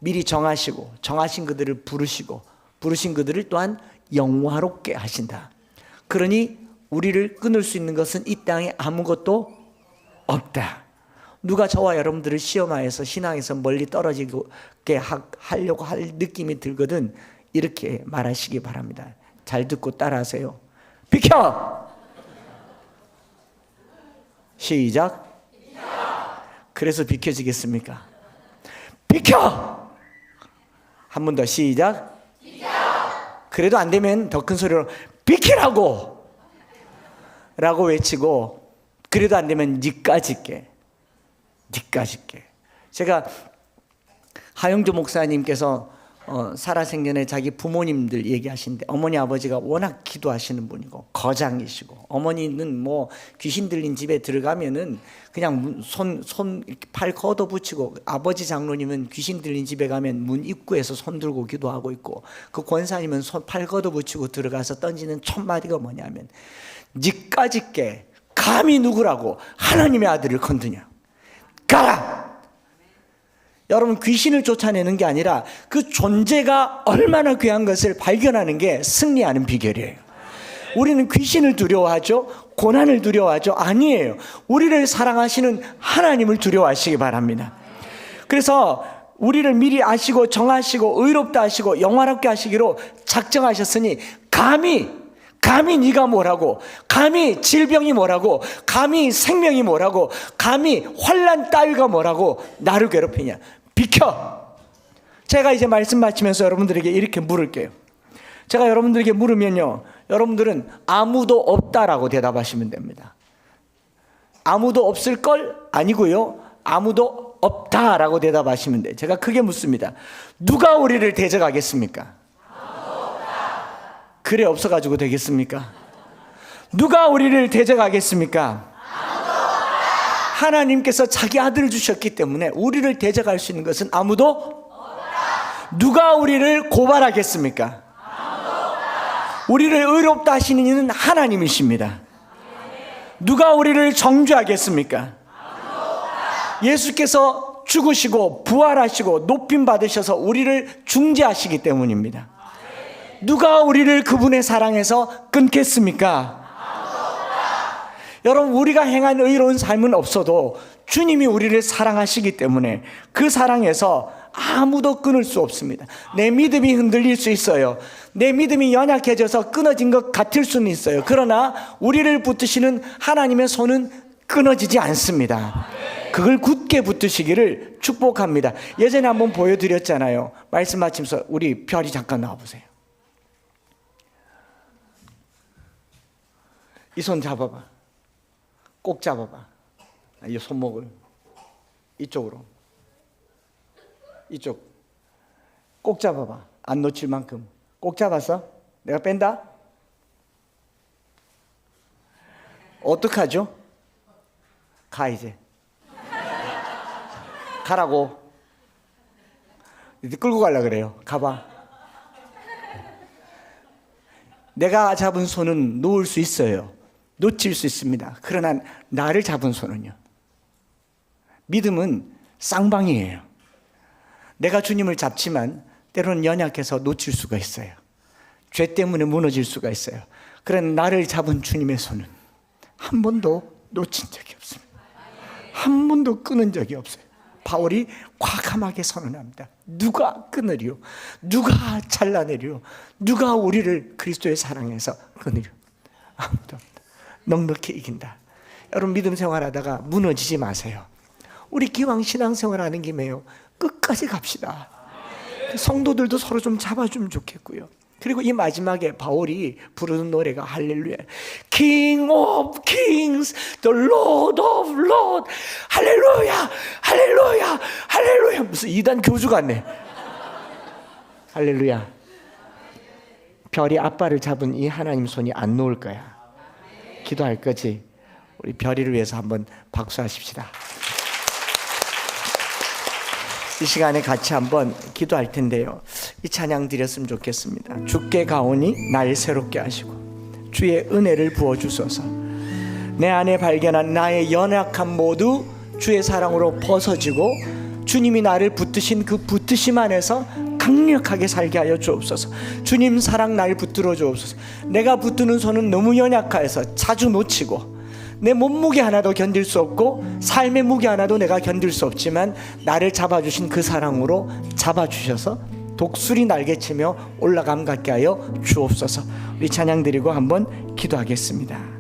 미리 정하시고 정하신 그들을 부르시고 부르신 그들을 또한 영화롭게 하신다. 그러니 우리를 끊을 수 있는 것은 이 땅에 아무것도 없다. 누가 저와 여러분들을 시험하여서 신앙에서 멀리 떨어지게 하려고 할 느낌이 들거든 이렇게 말하시기 바랍니다. 잘 듣고 따라하세요. 비켜! 시작. 그래서 비켜지겠습니까? 비켜! 한 번 더 시작. 그래도 안 되면 더 큰 소리로 비키라고! 라고 외치고, 그래도 안 되면 니까짓 게. 제가 하영조 목사님께서 살아생전에 자기 부모님들 얘기하시는데, 어머니 아버지가 워낙 기도하시는 분이고 거장이시고, 어머니는 뭐 귀신 들린 집에 들어가면은 그냥 팔 걷어 붙이고, 아버지 장로님은 귀신 들린 집에 가면 문 입구에서 손 들고 기도하고 있고, 그 권사님은 팔 걷어 붙이고 들어가서 던지는 첫 마디가 뭐냐면, 니까짓 게 감히 누구라고 하나님의 아들을 건드냐, 가라! 여러분, 귀신을 쫓아내는 게 아니라 그 존재가 얼마나 귀한 것을 발견하는 게 승리하는 비결이에요. 우리는 귀신을 두려워하죠? 고난을 두려워하죠? 아니에요. 우리를 사랑하시는 하나님을 두려워하시기 바랍니다. 그래서 우리를 미리 아시고 정하시고 의롭다 하시고 영화롭게 하시기로 작정하셨으니, 감히 네가 뭐라고, 감히 질병이 뭐라고, 감히 생명이 뭐라고, 감히 환난 따위가 뭐라고 나를 괴롭히냐, 비켜! 제가 이제 말씀 마치면서 여러분들에게 이렇게 물을게요. 제가 여러분들에게 물으면요, 여러분들은 아무도 없다라고 대답하시면 됩니다. 아무도 없을걸? 아니고요, 아무도 없다라고 대답하시면 돼요. 제가 크게 묻습니다. 누가 우리를 대적하겠습니까? 그래, 없어가지고 되겠습니까? 누가 우리를 대적하겠습니까? 하나님께서 자기 아들을 주셨기 때문에 우리를 대적할 수 있는 것은 아무도 없다. 누가 우리를 고발하겠습니까? 우리를 의롭다 하시는 이는 하나님이십니다. 누가 우리를 정죄하겠습니까? 예수께서 죽으시고 부활하시고 높임 받으셔서 우리를 중재하시기 때문입니다. 누가 우리를 그분의 사랑에서 끊겠습니까? 여러분, 우리가 행한 의로운 삶은 없어도 주님이 우리를 사랑하시기 때문에 그 사랑에서 아무도 끊을 수 없습니다. 내 믿음이 흔들릴 수 있어요. 내 믿음이 연약해져서 끊어진 것 같을 수는 있어요. 그러나 우리를 붙드시는 하나님의 손은 끊어지지 않습니다. 그걸 굳게 붙드시기를 축복합니다. 예전에 한번 보여드렸잖아요. 말씀 마치면서 우리 별이 잠깐 나와보세요. 이 손 잡아봐. 꼭 잡아봐. 이 손목을 이쪽으로, 이쪽 꼭 잡아봐. 안 놓칠 만큼 꼭 잡았어? 내가 뺀다? 어떡하죠? 가, 이제 가라고. 이제 끌고 가려고 그래요. 가봐. 내가 잡은 손은 놓을 수 있어요. 놓칠 수 있습니다. 그러나 나를 잡은 손은요, 믿음은 쌍방이에요. 내가 주님을 잡지만 때로는 연약해서 놓칠 수가 있어요. 죄 때문에 무너질 수가 있어요. 그러나 나를 잡은 주님의 손은 한 번도 놓친 적이 없습니다. 한 번도 끊은 적이 없어요. 바울이 과감하게 선언합니다. 누가 끊으리요? 누가 잘라내리요? 누가 우리를 그리스도의 사랑에서 끊으리요? 아무도 없다. 넉넉히 이긴다. 여러분, 믿음 생활하다가 무너지지 마세요. 우리 기왕 신앙생활하는 김에요, 끝까지 갑시다. 성도들도 서로 좀 잡아주면 좋겠고요. 그리고 이 마지막에 바울이 부르는 노래가 할렐루야, King of Kings, the Lord of Lords, 할렐루야, 할렐루야, 할렐루야. 무슨 이단 교주 같네. 할렐루야. 별이 아빠를 잡은 이 하나님 손이 안 놓을 거야. 기도할 거지. 우리 별이를 위해서 한번 박수하십시다. 이 시간에 같이 한번 기도할 텐데요, 이 찬양 드렸으면 좋겠습니다. 주께 가오니 날 새롭게 하시고 주의 은혜를 부어주소서. 내 안에 발견한 나의 연약함 모두 주의 사랑으로 벗어지고 주님이 나를 붙드신 그 붙드심 안에서 강력하게 살게 하여 주옵소서. 주님 사랑 날 붙들어 주옵소서. 내가 붙드는 손은 너무 연약해서 자주 놓치고 내 몸무게 하나도 견딜 수 없고 삶의 무게 하나도 내가 견딜 수 없지만 나를 잡아주신 그 사랑으로 잡아주셔서 독수리 날개치며 올라감 갖게 하여 주옵소서. 우리 찬양 드리고 한번 기도하겠습니다.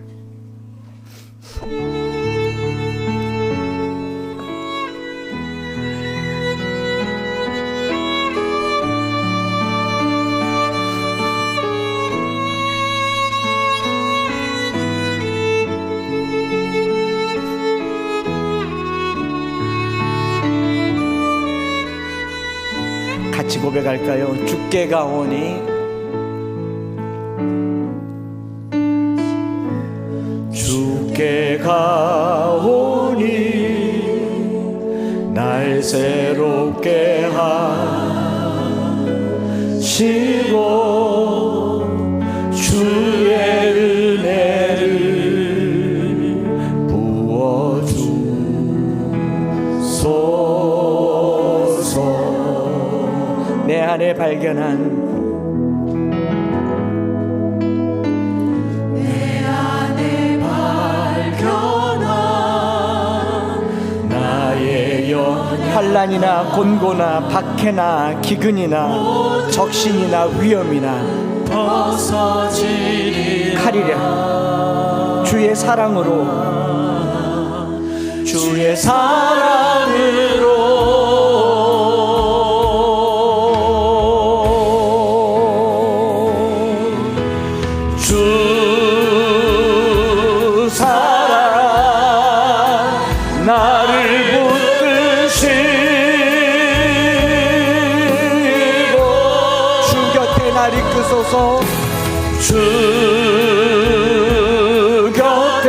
같이 고백할까요? 주께 가오니 주께 가오니 날 새롭게 하시고 주의 은혜를 부어주소서. 내 안에 발견한 나의 환난이나 곤고나 박해나 기근이나 적신이나 위험이나 칼이랴 주의 사랑으로 주의 사랑으로 주 사랑 나를 붙드시고 주 곁에 날 이끄소서. 주 곁에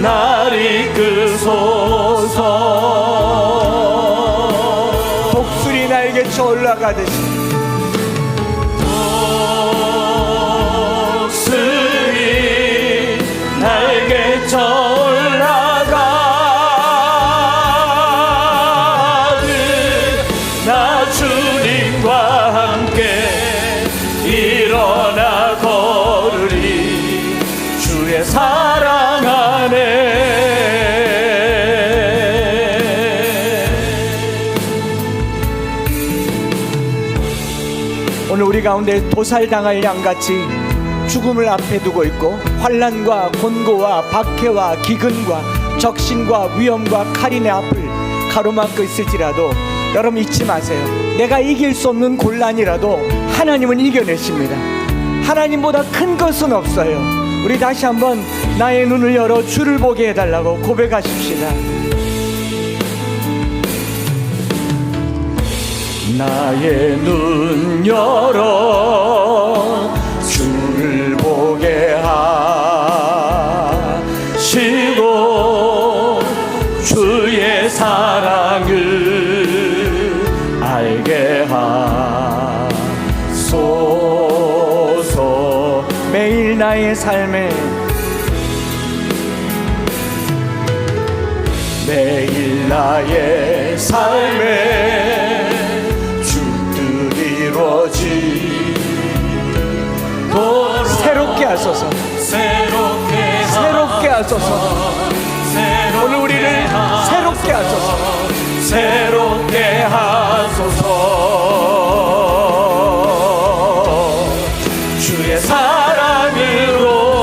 날 이끄소서. 독수리 날개쳐 올라가듯이 날개쳐 올라가듯 나 주님과 함께 일어나 걸으리 주의 사랑 안에. 오늘 우리 가운데 도살당할 양같이 죽음을 앞에 두고 있고 환난과 곤고와 박해와 기근과 적신과 위험과 칼이 내 앞을 가로막고 있을지라도 여러분 잊지 마세요. 내가 이길 수 없는 곤란이라도 하나님은 이겨내십니다. 하나님보다 큰 것은 없어요. 우리 다시 한번 나의 눈을 열어 주를 보게 해달라고 고백하십시다. 나의 눈 열어 주를 보게 하시고 주의 사랑을 알게 하소서. 매일 나의 삶에 매일 나의 삶에 주들이 이루어지도록 새롭게 하소서. 새롭게 하소서. 오늘 우리를 새롭게 하소서. 새롭게 하소서. 주의 사랑으로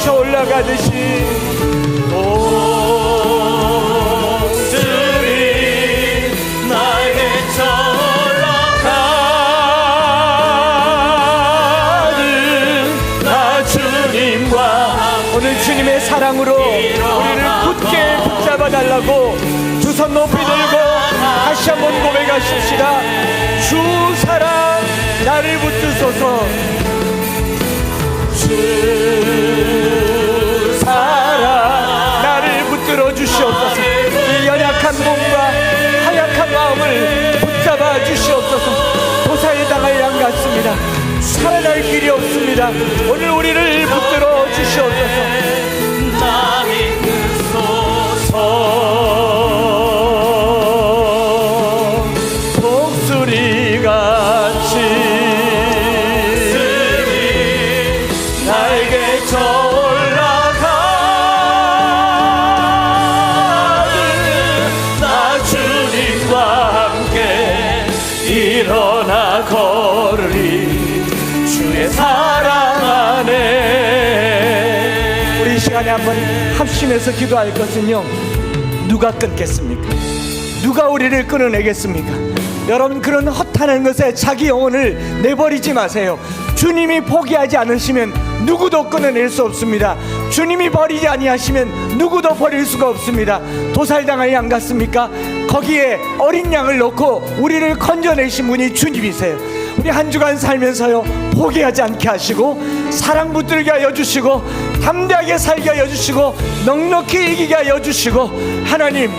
올라가듯이 독수리 날개쳐 올라가는 나 주님과 오늘 오늘 주님의 사랑으로 우리를 굳게 붙잡아 달라고 두 손 높이 들고 다시 한번 고백하십시다. 주 사랑 나를 붙드소서. 주 사랑 나를 붙들어 주시옵소서. 이 연약한 몸과 하약한 마음을 붙잡아 주시옵소서. 도사에 당할 양 같습니다. 살아날 길이 없습니다. 오늘 우리를 붙들어 주시옵소서. 독수리같이 날개쳐 올라가는 나 주님과 함께 일어나 걸으리 주의 사랑 안에. 우리 이 시간에 한번 합심해서 기도할 것은요, 누가 끊겠습니까? 누가 우리를 끊어내겠습니까? 여러분, 그런 허탄한 것에 자기 영혼을 내버리지 마세요. 주님이 포기하지 않으시면 누구도 끊어낼 수 없습니다. 주님이 버리지 아니하시면 누구도 버릴 수가 없습니다. 도살당할 양 같습니까? 거기에 어린 양을 놓고 우리를 건져내신 분이 주님이세요. 우리 한 주간 살면서요, 포기하지 않게 하시고 사랑 붙들게 하여 주시고 담대하게 살게 하여 주시고 넉넉히 이기게 하여 주시고, 하나님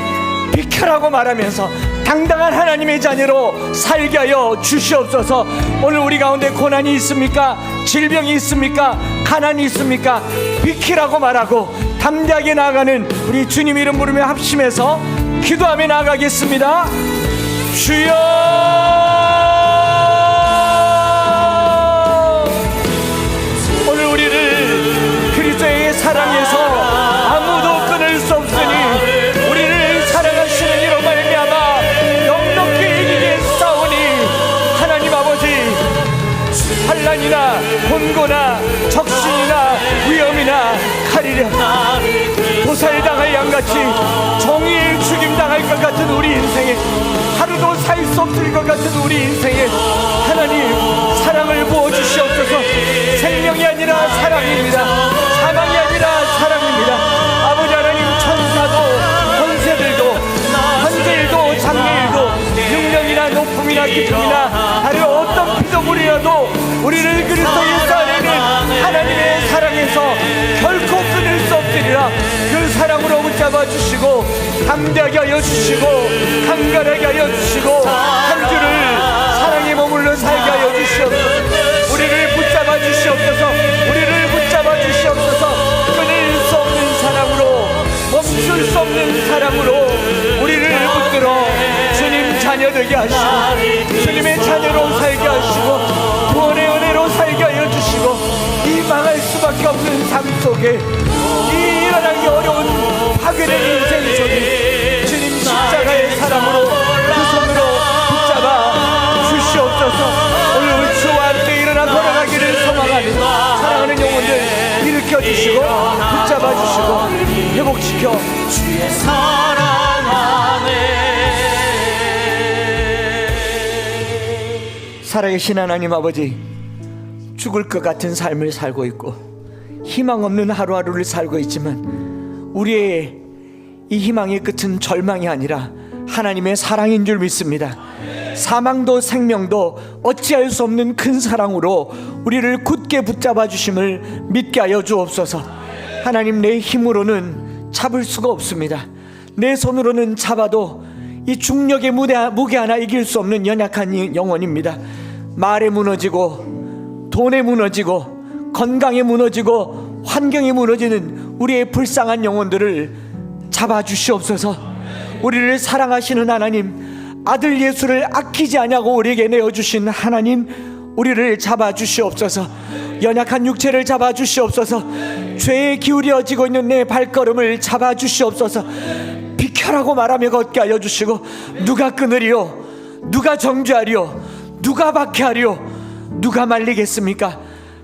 비켜라고 말하면서 당당한 하나님의 자녀로 살게 하여 주시옵소서. 오늘 우리 가운데 고난이 있습니까? 질병이 있습니까? 가난이 있습니까? 비키라고 말하고 담대하게 나아가는 우리 주님 이름 부르며 합심해서 기도하며 나아가겠습니다. 주여, 오늘 우리를 그리스도의 사랑에서 아무도 끊을 수 없으니 우리를 사랑하시는 이로 말미암아 넉넉히 이기게 싸우니 하나님 아버지, 환난이나 곤고나 적신이나 위험이나 칼이랴 도살당할 양같이 정의의 죽임당할 것 같은 우리 인생에, 하루도 살 수 없을 것 같은 우리 인생에 하나님 사랑을 부어주시옵소서. 생명이 아니라 사랑입니다. 사망이 아니라 사랑입니다. 아버지 하나님, 천사도 권세들도 현재일도 장래일도 능력이나 높음이나 기쁨이나 다른 어떤 피조물이라도 우리를 그리스도 예수 안에 있는 하나님의 사랑에서 결코 끊을 수 없으리라. 그 사랑으로 붙잡아 주시고 담대하게 하여 주시고 강건하게 하여 주시고 한 주를 사랑에 머물러 살게 하여 주시옵소서. 우리를 붙잡아 주시옵소서. 우리를 붙잡아 주시옵소서. 끊을 수 없는 사랑으로, 멈출 수 없는 사랑으로 우리를 붙들어 주님 자녀 되게 하시고 주님의 자녀로 살게 하시고 구원의 은혜로 살게 하여 주시고, 이 망할 수밖에 없는 삶 속에, 이 일어나기 어려운 파괴된 인생 속에 주님 십자가의 사랑으로 그 손으로 붙잡아 주시옵소서. 오늘 주와 함께 일어나 걸어가기를 소망하는 사랑하는 영혼들 일으켜 주시고 붙잡아 주시고 회복시켜 주의 사랑 안에. 살아계신 하나님 아버지, 죽을 것 같은 삶을 살고 있고 희망 없는 하루하루를 살고 있지만 우리의 이 희망의 끝은 절망이 아니라 하나님의 사랑인 줄 믿습니다. 사망도 생명도 어찌할 수 없는 큰 사랑으로 우리를 굳게 붙잡아 주심을 믿게 하여 주옵소서. 하나님, 내 힘으로는 잡을 수가 없습니다. 내 손으로는 잡아도 이 중력의 무게 하나 이길 수 없는 연약한 영혼입니다. 말에 무너지고 돈에 무너지고 건강에 무너지고 환경에 무너지는 우리의 불쌍한 영혼들을 잡아주시옵소서. 우리를 사랑하시는 하나님, 아들 예수를 아끼지 아니하고 우리에게 내어주신 하나님, 우리를 잡아주시옵소서. 연약한 육체를 잡아주시옵소서. 죄에 기울여지고 있는 내 발걸음을 잡아주시옵소서. 비켜라고 말하며 걷게 하여 주시고, 누가 끊으리요? 누가 정죄하리요? 누가 박해하리요? 누가 말리겠습니까?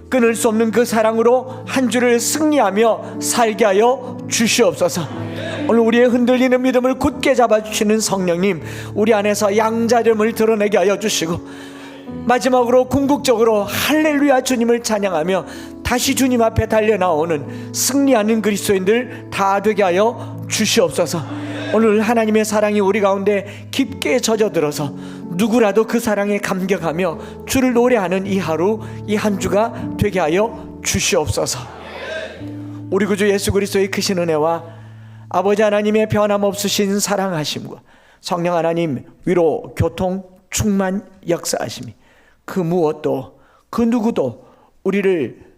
끊을 수 없는 그 사랑으로 한 주를 승리하며 살게 하여 주시옵소서. 오늘 우리의 흔들리는 믿음을 굳게 잡아주시는 성령님, 우리 안에서 양자됨을 드러내게 하여 주시고 마지막으로 궁극적으로 할렐루야 주님을 찬양하며 다시 주님 앞에 달려나오는 승리하는 그리스도인들 다 되게 하여 주시옵소서. 오늘 하나님의 사랑이 우리 가운데 깊게 젖어들어서 누구라도 그 사랑에 감격하며 주를 노래하는 이 하루, 이 한 주가 되게 하여 주시옵소서. 우리 구주 예수 그리스도의 크신 은혜와 아버지 하나님의 변함없으신 사랑하심과 성령 하나님 위로 교통 충만 역사하심이 그 무엇도 그 누구도 우리를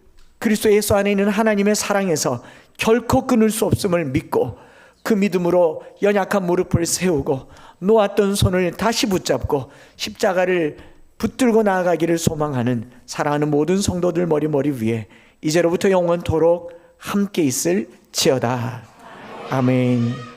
그리스도 예수 안에 있는 하나님의 사랑에서 결코 끊을 수 없음을 믿고 그 믿음으로 연약한 무릎을 세우고 놓았던 손을 다시 붙잡고 십자가를 붙들고 나아가기를 소망하는 사랑하는 모든 성도들 머리 위에 이제로부터 영원토록 함께 있을지어다. 아멘.